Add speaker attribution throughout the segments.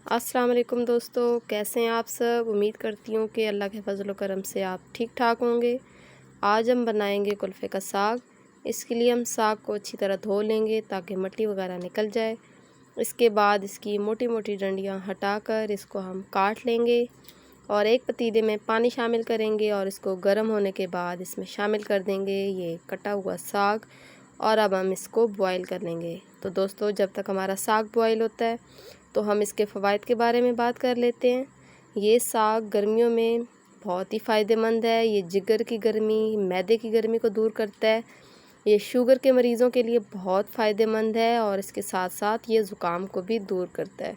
Speaker 1: अस्सलाम वालेकुम दोस्तों, कैसे हैं आप सब। उम्मीद करती हूँ कि अल्लाह के फजल करम से आप ठीक ठाक होंगे। आज हम बनाएंगे कुल्फ़े का साग। इसके लिए हम साग को अच्छी तरह धो लेंगे ताकि मिट्टी वगैरह निकल जाए। इसके बाद इसकी मोटी मोटी डंडियाँ हटाकर इसको हम काट लेंगे और एक पतीले में पानी शामिल करेंगे और इसको गर्म होने के बाद इसमें शामिल कर देंगे ये कटा हुआ साग और अब हम इसको बॉईल कर लेंगे। तो दोस्तों, जब तक हमारा साग बॉईल होता है तो हम इसके फ़वाइद के बारे में बात कर लेते हैं। ये साग गर्मियों में बहुत ही फ़ायदेमंद है। ये जिगर की गर्मी, मैदे की गर्मी को दूर करता है। ये शुगर के मरीज़ों के लिए बहुत फ़ायदेमंद है और इसके साथ साथ ये ज़ुकाम को भी दूर करता है।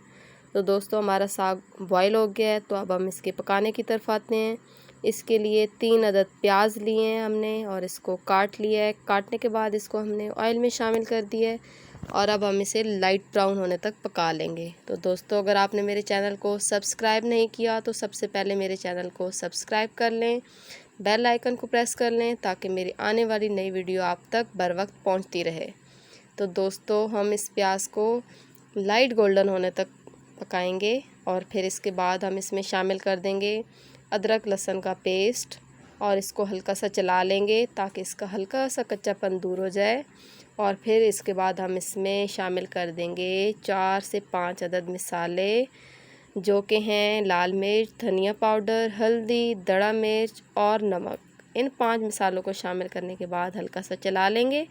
Speaker 1: तो दोस्तों, हमारा साग बॉयल हो गया है, तो अब हम इसके पकाने की तरफ आते हैं। इसके लिए 3 अदद प्याज लिए हैं हमने और इसको काट लिया है। काटने के बाद इसको हमने ऑयल में शामिल कर दिया है और अब हम इसे लाइट ब्राउन होने तक पका लेंगे। तो दोस्तों, अगर आपने मेरे चैनल को सब्सक्राइब नहीं किया तो सबसे पहले मेरे चैनल को सब्सक्राइब कर लें, बेल आइकन को प्रेस कर लें ताकि मेरी आने वाली नई वीडियो आप तक बर वक्त पहुँचती रहे। तो दोस्तों, हम इस प्याज को लाइट गोल्डन होने तक पकाएंगे और फिर इसके बाद हम इसमें शामिल कर देंगे अदरक लहसुन का पेस्ट और इसको हल्का सा चला लेंगे ताकि इसका हल्का सा कच्चापन दूर हो जाए। और फिर इसके बाद हम इसमें शामिल कर देंगे 4 से 5 अदद मसाले, जो कि हैं लाल मिर्च, धनिया पाउडर, हल्दी, दड़ा मिर्च और नमक। इन 5 मसालों को शामिल करने के बाद हल्का सा चला लेंगे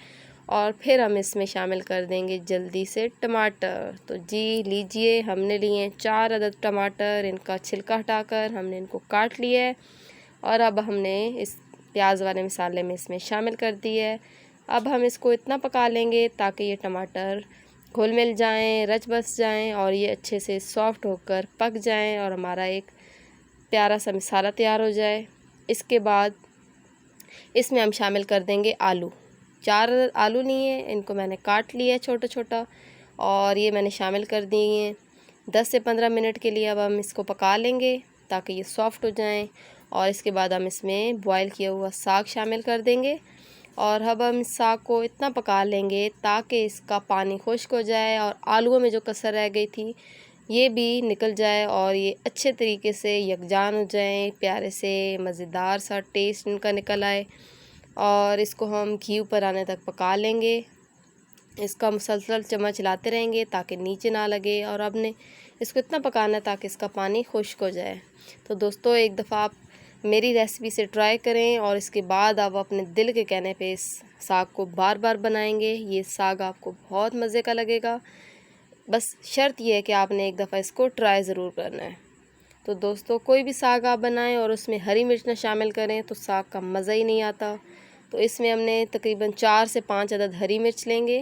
Speaker 1: और फिर हम इसमें शामिल कर देंगे जल्दी से टमाटर। तो जी लीजिए, हमने लिए हैं 4 अदद टमाटर। इनका छिलका हटाकर हमने इनको काट लिया है और अब हमने इस प्याज वाले मसाले में इसमें शामिल कर दिया है। अब हम इसको इतना पका लेंगे ताकि ये टमाटर घुल मिल जाएं, रच बस जाएं और ये अच्छे से सॉफ़्ट होकर पक जाएं और हमारा एक प्यारा सा मसाला तैयार हो जाए। इसके बाद इसमें हम शामिल कर देंगे आलू। 4 आलू लिए हैं, इनको मैंने काट लिया है छोटा छोटा और ये मैंने शामिल कर दिए हैं। 10 से 15 मिनट के लिए अब हम इसको पका लेंगे ताकि ये सॉफ़्ट हो जाएं और इसके बाद हम इसमें बॉयल किया हुआ साग शामिल कर देंगे और अब हम इस साग को इतना पका लेंगे ताकि इसका पानी खुश्क हो जाए और आलूओं में जो कसर रह गई थी ये भी निकल जाए और ये अच्छे तरीके से यकजान हो जाएं, प्यारे से मज़ेदार सा टेस्ट इनका निकल आए। और इसको हम घी ऊपर आने तक पका लेंगे। इसका मुसलसल चम्मच चलाते रहेंगे ताकि नीचे ना लगे और अब ने इसको इतना पकाना है ताकि इसका पानी खुश्क हो जाए। तो दोस्तों, एक दफ़ा आप मेरी रेसिपी से ट्राई करें और इसके बाद आप अपने दिल के कहने पे इस साग को बार बार बनाएंगे। ये साग आपको बहुत मज़े का लगेगा। बस शर्त यह है कि आपने एक दफ़ा इसको ट्राई ज़रूर करना है। तो दोस्तों, कोई भी साग आप बनाएं और उसमें हरी मिर्च ना शामिल करें तो साग का मज़ा ही नहीं आता। तो इसमें हमने तकरीबन 4 से 5 अदद हरी मिर्च लेंगे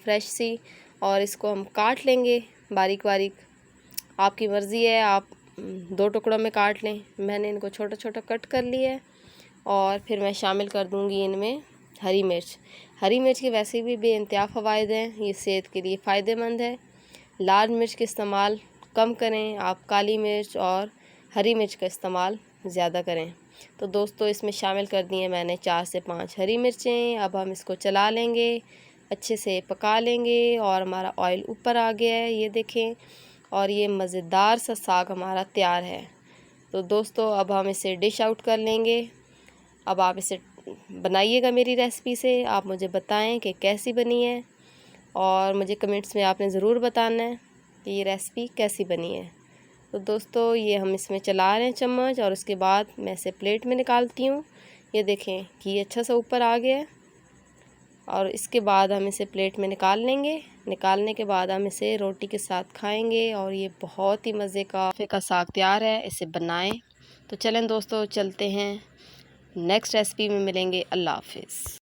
Speaker 1: फ्रेश सी और इसको हम काट लेंगे बारीक बारीक। आपकी मर्ज़ी है, आप 2 टुकड़ों में काट लें। मैंने इनको छोटा छोटा कट कर लिया है और फिर मैं शामिल कर दूँगी इनमें हरी मिर्च। हरी मिर्च के वैसे भी बेइंतहा फ़वाइद हैं, ये सेहत के लिए फ़ायदेमंद है। लाल मिर्च का इस्तेमाल कम करें, आप काली मिर्च और हरी मिर्च का इस्तेमाल ज़्यादा करें। तो दोस्तों, इसमें शामिल कर दिए मैंने 4 से 5 हरी मिर्चें। अब हम इसको चला लेंगे, अच्छे से पका लेंगे और हमारा ऑयल ऊपर आ गया है, ये देखें, और ये मज़ेदार सा साग हमारा तैयार है। तो दोस्तों, अब हम इसे डिश आउट कर लेंगे। अब आप इसे बनाइएगा मेरी रेसिपी से, आप मुझे बताएं कि कैसी बनी है और मुझे कमेंट्स में आपने ज़रूर बताना है कि ये रेसिपी कैसी बनी है। तो दोस्तों, ये हम इसमें चला रहे हैं चम्मच और उसके बाद मैं इसे प्लेट में निकालती हूँ। ये देखें कि ये अच्छा सा ऊपर आ गया है और इसके बाद हम इसे प्लेट में निकाल लेंगे। निकालने के बाद हम इसे रोटी के साथ खाएंगे और ये बहुत ही मज़े का साग तैयार है। इसे बनाएं। तो चलें दोस्तों, चलते हैं, नेक्स्ट रेसिपी में मिलेंगे। अल्लाह हाफिज़।